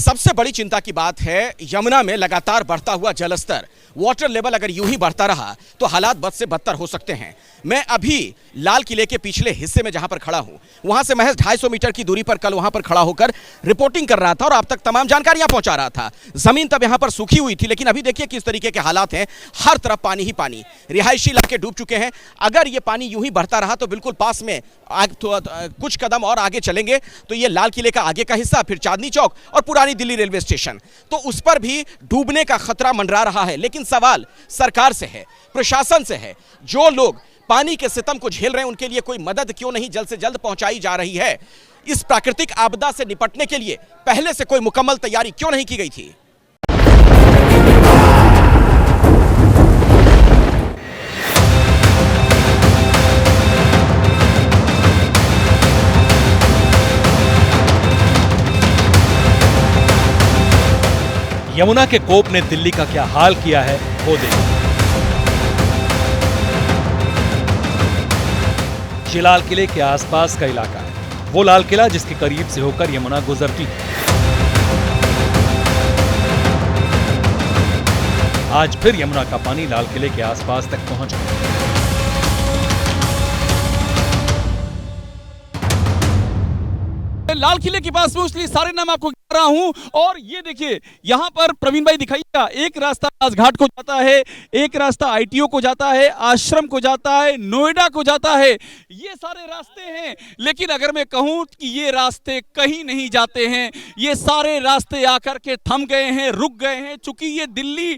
सबसे बड़ी चिंता की बात है यमुना में लगातार बढ़ता हुआ जलस्तर। वाटर लेवल अगर यूं ही बढ़ता रहा तो हालात बद से बदतर हो सकते हैं। मैं अभी लाल किले के पिछले हिस्से में जहां पर खड़ा हूं, वहां से महज 250 मीटर की दूरी पर कल वहां पर खड़ा होकर रिपोर्टिंग कर रहा था और आप तक तमाम जानकारियां पहुंचा रहा था। जमीन तब यहां पर सूखी हुई थी, लेकिन अभी देखिए किस तरीके के हालात हैं। हर तरफ पानी ही पानी, रिहायशी इलाके डूब चुके हैं। अगर ये पानी यूं ही बढ़ता रहा तो बिल्कुल पास में कुछ कदम और आगे चलेंगे तो ये लाल किले का आगे का हिस्सा, फिर चांदनी चौक और पुरानी दिल्ली रेलवे स्टेशन, तो उस पर भी डूबने का खतरा मंडरा रहा है। लेकिन सवाल सरकार से है, प्रशासन से है। जो लोग पानी के सितम को झेल रहे हैं उनके लिए कोई मदद क्यों नहीं जल्द से जल्द पहुंचाई जा रही है? इस प्राकृतिक आपदा से निपटने के लिए पहले से कोई मुकम्मल तैयारी क्यों नहीं की गई थी? यमुना के कोप ने दिल्ली का क्या हाल किया है वो देखिए। ये लाल किले के आसपास का इलाका है, वो लाल किला जिसके करीब से होकर यमुना गुजरती है। आज फिर यमुना का पानी लाल किले के आसपास तक पहुंच गया। लाल किले के पास में, इसलिए सारे नाम आपको रहा हूं। और ये देखिए यहां पर प्रवीण भाई दिखाइएगा, एक रास्ता राजघाट को जाता है, एक रास्ता आईटीओ को जाता है, आश्रम को जाता है, नोएडा को जाता है। ये सारे रास्ते हैं, लेकिन अगर मैं कहूं कि ये रास्ते कहीं नहीं जाते हैं। ये सारे रास्ते आकर के थम गए हैं, रुक गए हैं, चूंकि ये दिल्ली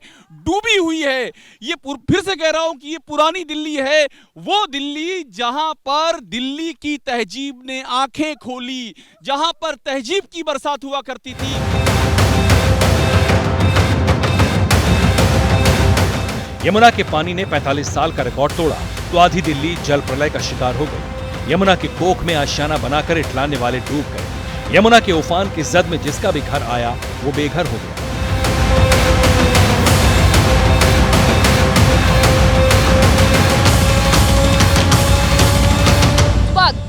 डूबी हुई है। ये फिर से कह रहा हूं कि ये पुरानी दिल्ली है, वो दिल्ली जहां पर दिल्ली की तहजीब ने आंखें खोली, जहां पर तहजीब की बरसात हुआ करती थी। यमुना के पानी ने 45 साल का रिकॉर्ड तोड़ा तो आधी दिल्ली जल प्रलय का शिकार हो गई। यमुना के कोख में आशियाना बनाकर इठलाने वाले डूब गए। यमुना के उफान की जद में जिसका भी घर आया वो बेघर हो गया।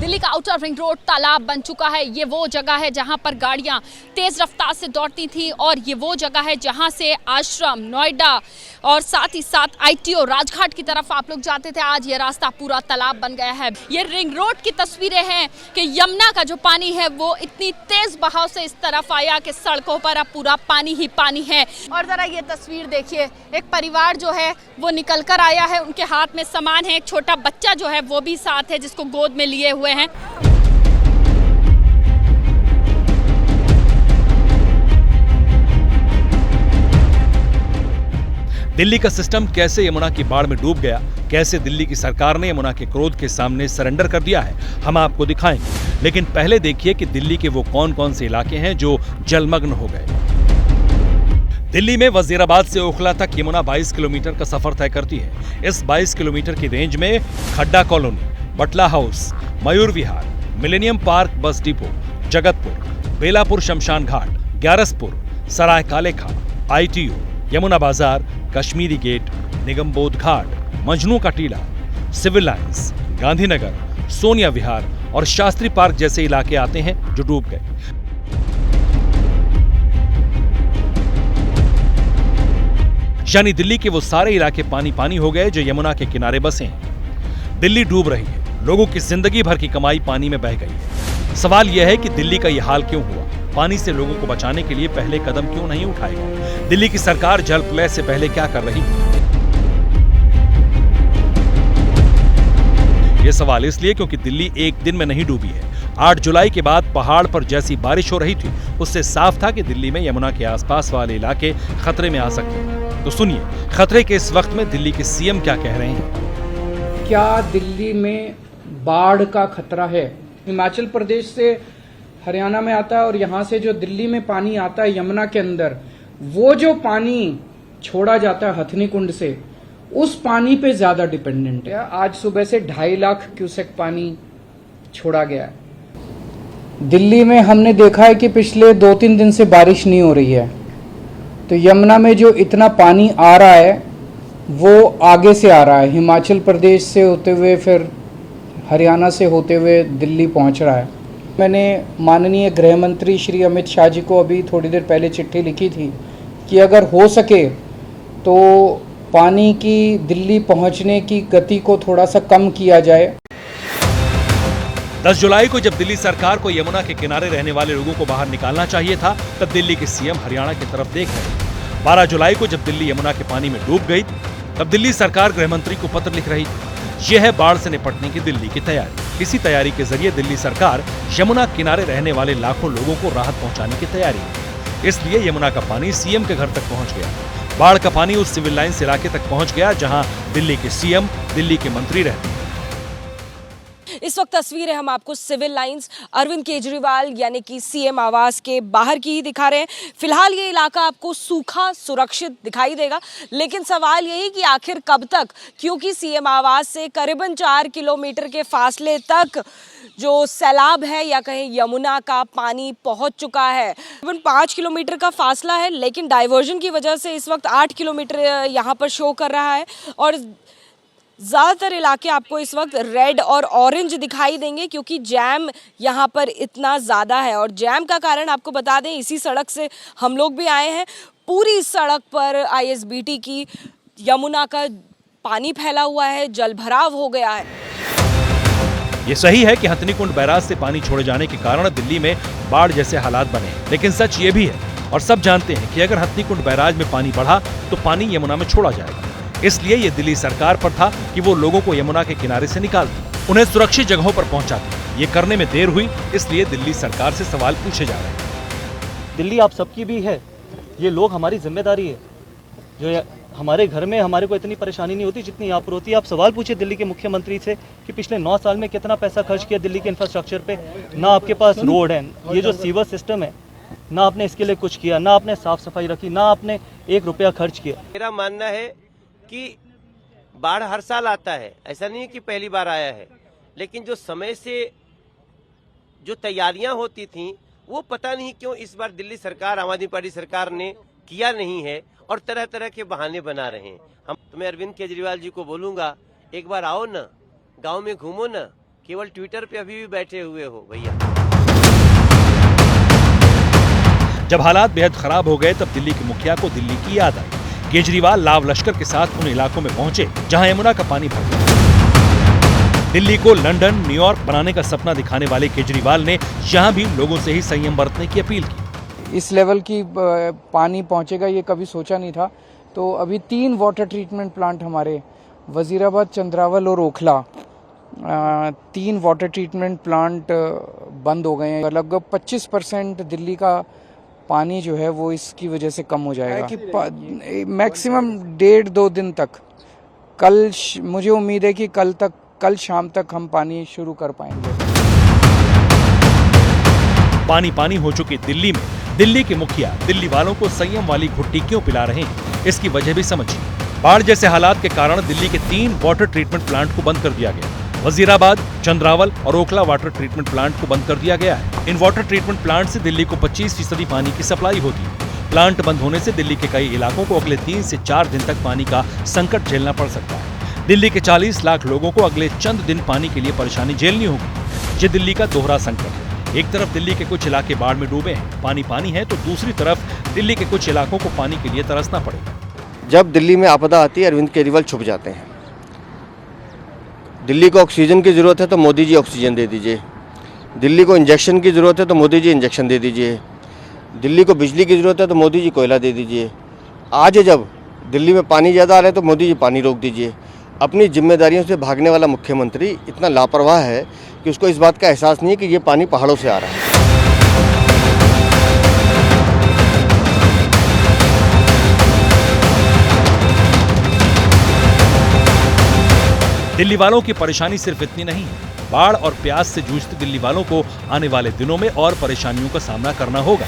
दिल्ली का आउटर रिंग रोड तालाब बन चुका है। ये वो जगह है जहां पर गाड़ियां तेज रफ्तार से दौड़ती थी, और ये वो जगह है जहां से आश्रम, नोएडा और साथ ही साथ आईटीओ, राजघाट की तरफ आप लोग जाते थे। आज ये रास्ता पूरा तालाब बन गया है। ये रिंग रोड की तस्वीरें हैं कि यमुना का जो पानी है वो इतनी तेज बहाव से इस तरफ आया कि सड़कों पर अब पूरा पानी ही पानी है। और जरा ये तस्वीर देखिए, एक परिवार जो है वो निकल कर आया है, उनके हाथ में सामान है, एक छोटा बच्चा जो है वो भी साथ है जिसको गोद में लिए हुए हैं। दिल्ली का सिस्टम कैसे यमुना की बाढ़ में डूब गया, कैसे दिल्ली की सरकार ने यमुना के क्रोध के सामने सरेंडर कर दिया है, हम आपको दिखाएंगे। लेकिन पहले देखिए कि दिल्ली के वो कौन कौन से इलाके हैं जो जलमग्न हो गए। दिल्ली में वजीराबाद से ओखला तक यमुना 22 किलोमीटर का सफर तय करती है। इस 22 किलोमीटर की रेंज में Khadda colony, Batla house, Mayur Vihar, millennium park bus depot, Jagatpur, Belapur Shamshan Ghat, Gyaraspur, Sarai Kale Khan, ITO, Yamuna Bazar, Kashmiri gate, Nigambodh Ghat, Majnu ka Tila, civil lines, Gandhinagar, Sonia Vihar और शास्त्री पार्क जैसे इलाके आते हैं जो डूब गए। यानी दिल्ली के वो सारे इलाके पानी पानी हो गए जो यमुना के किनारे बसे हैं। दिल्ली डूब रही है, लोगों की जिंदगी भर की कमाई पानी में बह गई है। सवाल यह है कि दिल्ली का यह हाल क्यों हुआ? पानी से लोगों को बचाने के लिए पहले कदम क्यों नहीं उठाए गए? दिल्ली की सरकार जल प्रलय से पहले क्या कर रही थी? यह सवाल इसलिए क्योंकि दिल्ली एक दिन में नहीं डूबी है। 8 जुलाई के बाद पहाड़ पर जैसी बारिश हो रही थी, उससे साफ था कि दिल्ली में यमुना के आसपास वाले इलाके खतरे में आ सकते हैं। तो सुनिए, खतरे के इस वक्त में दिल्ली के सीएम क्या कह रहे हैं। क्या दिल्ली में बाढ़ का खतरा है? हिमाचल प्रदेश से हरियाणा में आता है और यहाँ से जो दिल्ली में पानी आता है यमुना के अंदर, वो जो पानी छोड़ा जाता है हथनी कुंड से, उस पानी पे ज्यादा डिपेंडेंट है। आज सुबह से 2.5 लाख क्यूसेक पानी छोड़ा गया है। दिल्ली में हमने देखा है कि पिछले 2-3 दिन से बारिश नहीं हो रही है, तो यमुना में जो इतना पानी आ रहा है वो आगे से आ रहा है, हिमाचल प्रदेश से होते हुए फिर हरियाणा से होते हुए दिल्ली पहुंच रहा है। मैंने माननीय गृह मंत्री श्री अमित शाह जी को अभी थोड़ी देर पहले चिट्ठी लिखी थी कि अगर हो सके तो पानी की दिल्ली पहुंचने की गति को थोड़ा सा कम किया जाए। 10 जुलाई को जब दिल्ली सरकार को यमुना के किनारे रहने वाले लोगों को बाहर निकालना चाहिए था, तब दिल्ली के सीएम हरियाणा की तरफ देख रहे। 12 जुलाई को जब दिल्ली यमुना के पानी में डूब गई, तब दिल्ली सरकार गृह मंत्री को पत्र लिख रही थी। यह है बाढ़ से निपटने की दिल्ली की तैयारी। इसी तैयारी के जरिए दिल्ली सरकार यमुना किनारे रहने वाले लाखों लोगों को राहत पहुंचाने की तैयारी है। इसलिए यमुना का पानी सीएम के घर तक पहुंच गया। बाढ़ का पानी उस सिविल लाइंस इलाके तक पहुंच गया जहां दिल्ली के सीएम, दिल्ली के मंत्री रहते हैं। इस वक्त तस्वीरें हम आपको सिविल लाइंस अरविंद केजरीवाल यानी कि सीएम आवास के बाहर की ही दिखा रहे हैं। फिलहाल ये इलाका आपको सूखा सुरक्षित दिखाई देगा, लेकिन सवाल यही कि आखिर कब तक, क्योंकि सीएम आवास से करीबन 4 किलोमीटर के फासले तक जो सैलाब है या कहें यमुना का पानी पहुंच चुका है। करीबन 5 किलोमीटर का फासला है, लेकिन डाइवर्जन की वजह से इस वक्त 8 किलोमीटर यहाँ पर शो कर रहा है और ज़्यादातर इलाके आपको इस वक्त रेड और ऑरेंज दिखाई देंगे क्योंकि जैम यहाँ पर इतना ज़्यादा है। और जैम का कारण आपको बता दें, इसी सड़क से हम लोग भी आए हैं। पूरी सड़क पर आईएसबीटी की यमुना का पानी फैला हुआ है, जलभराव हो गया है। ये सही है कि हथनीकुंड बैराज से पानी छोड़े जाने के कारण दिल्ली में बाढ़ जैसे हालात बने, लेकिन सच ये भी है और सब जानते हैं कि अगर हथनीकुंड बैराज में पानी बढ़ा तो पानी यमुना में छोड़ा जाएगा। इसलिए ये दिल्ली सरकार पर था कि वो लोगों को यमुना के किनारे से निकालती, उन्हें सुरक्षित जगहों पर पहुंचाती। ये करने में देर हुई, इसलिए दिल्ली सरकार से सवाल पूछे जा रहे हैं। दिल्ली आप सबकी भी है, ये लोग हमारी जिम्मेदारी है। जो हमारे घर में हमारे को इतनी परेशानी नहीं होती जितनी यहाँ पर होती है। आप सवाल पूछिए दिल्ली के मुख्यमंत्री से कि पिछले 9 साल में कितना पैसा खर्च किया दिल्ली के इंफ्रास्ट्रक्चर पे। ना आपके पास रोड है, ये जो सीवर सिस्टम है, ना आपने इसके लिए कुछ किया, ना आपने साफ सफाई रखी, ना आपने 1 रुपया खर्च किया। मेरा मानना है कि बाढ़ हर साल आता है, ऐसा नहीं है कि पहली बार आया है, लेकिन जो समय से जो तैयारियां होती थी वो पता नहीं क्यों इस बार दिल्ली सरकार, आम आदमी पार्टी सरकार ने किया नहीं है और तरह तरह के बहाने बना रहे हैं। मैं अरविंद केजरीवाल जी को बोलूंगा, एक बार आओ ना, गांव में घूमो ना, केवल ट्विटर पे अभी भी बैठे हुए हो भैया। जब हालात बेहद खराब हो गए तब दिल्ली के मुखिया को दिल्ली की याद आई। केजरीवाल लाव लश्कर के साथ उन इलाकों में पहुंचे जहां यमुना का पानी भर गया। दिल्ली को लंदन, न्यूयॉर्क बनाने का सपना दिखाने वाले केजरीवाल ने यहां भी लोगों से ही संयम बरतने की अपील की। इस लेवल की पानी पहुंचेगा ये कभी सोचा नहीं था। तो अभी 3 वाटर ट्रीटमेंट प्लांट हमारे वजीराबाद, चंद्रावल और ओखला, 3 वाटर ट्रीटमेंट प्लांट बंद हो गए हैं। लगभग 25% दिल्ली का पानी जो है वो इसकी वजह से कम हो जाएगा। मैक्सिमम 1.5-2 दिन तक। कल मुझे उम्मीद है कि कल शाम तक हम पानी शुरू कर पाएंगे। पानी हो चुकी दिल्ली में दिल्ली के मुखिया दिल्ली वालों को संयम वाली घुट्टी क्यों पिला रहे हैं, इसकी वजह भी समझिए। बाढ़ जैसे हालात के कारण दिल्ली के 3 वाटर ट्रीटमेंट प्लांट को बंद कर दिया गया। वजीराबाद, चंद्रावल और ओखला वाटर ट्रीटमेंट प्लांट को बंद कर दिया गया है। इन वाटर ट्रीटमेंट प्लांट से दिल्ली को 25% पानी की सप्लाई होती है। प्लांट बंद होने से दिल्ली के कई इलाकों को अगले 3 से 4 दिन तक पानी का संकट झेलना पड़ सकता है। दिल्ली के 40 लाख लोगों को अगले चंद दिन पानी के लिए परेशानी झेलनी होगी। ये दिल्ली का दोहरा संकट है। एक तरफ दिल्ली के कुछ इलाके बाढ़ में डूबे हैं, पानी है, तो दूसरी तरफ दिल्ली के कुछ इलाकों को पानी के लिए तरसना पड़ेगा। जब दिल्ली में आपदा आती है, अरविंद केजरीवाल छुप जाते हैं। दिल्ली को ऑक्सीजन की ज़रूरत है तो मोदी जी ऑक्सीजन दे दीजिए। दिल्ली को इंजेक्शन की ज़रूरत है तो मोदी जी इंजेक्शन दे दीजिए। दिल्ली को बिजली की ज़रूरत है तो मोदी जी कोयला दे दीजिए। आज जब दिल्ली में पानी ज़्यादा आ रहा है तो मोदी जी पानी रोक दीजिए। अपनी जिम्मेदारियों से भागने वाला मुख्यमंत्री इतना लापरवाह है कि उसको इस बात का एहसास नहीं है कि ये पानी पहाड़ों से आ रहा है। दिल्ली वालों की परेशानी सिर्फ इतनी नहीं है। बाढ़ और प्यास से जूझते दिल्ली वालों को आने वाले दिनों में और परेशानियों का सामना करना होगा।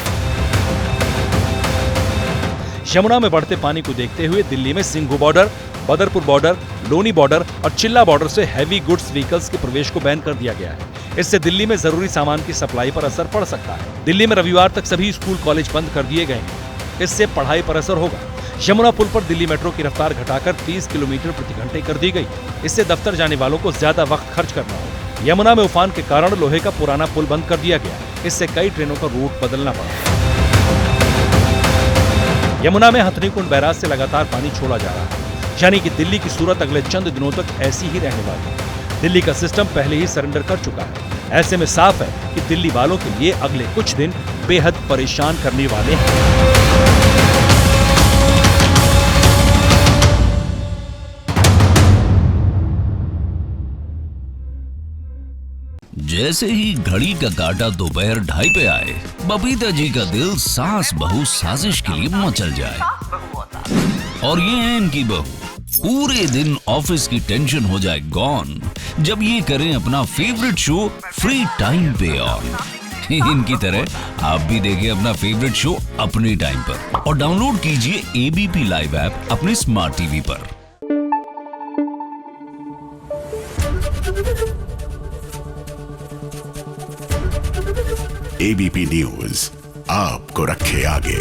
यमुना में बढ़ते पानी को देखते हुए दिल्ली में Singhu border, Badarpur border, Loni border और चिल्ला बॉर्डर से हैवी गुड्स व्हीकल्स के प्रवेश को बैन कर दिया गया है। इससे दिल्ली में जरूरी सामान की सप्लाई पर असर पड़ सकता है। दिल्ली में रविवार तक सभी स्कूल कॉलेज बंद कर दिए गए हैं। इससे पढ़ाई पर असर होगा। यमुना पुल पर दिल्ली मेट्रो की रफ्तार घटाकर 30 किलोमीटर प्रति घंटे कर दी गई। इससे दफ्तर जाने वालों को ज्यादा वक्त खर्च करना होगा। यमुना में उफान के कारण लोहे का पुराना पुल बंद कर दिया गया। इससे कई ट्रेनों का रूट बदलना पड़ा। यमुना में हथनीकुंड बैराज से लगातार पानी छोड़ा जा रहा है, यानी कि दिल्ली की सूरत अगले चंद दिनों तक ऐसी ही रहने वाली है। दिल्ली का सिस्टम पहले ही सरेंडर कर चुका है। ऐसे में साफ है कि दिल्ली वालों के लिए अगले कुछ दिन बेहद परेशान करने वाले हैं। जैसे ही घड़ी का काटा दोपहर 2:30 पे आए, बबीता जी का दिल सास बहू साजिश के लिए मचल जाए। और ये है इनकी बहू, पूरे दिन ऑफिस की टेंशन हो जाए गॉन जब ये करें अपना फेवरेट शो फ्री टाइम पे ऑन। इनकी तरह आप भी देखिए अपना फेवरेट शो अपने टाइम पर और डाउनलोड कीजिए एबीपी लाइव ऐप अपने स्मार्ट टीवी पर। एबीपी न्यूज आपको रखे आगे।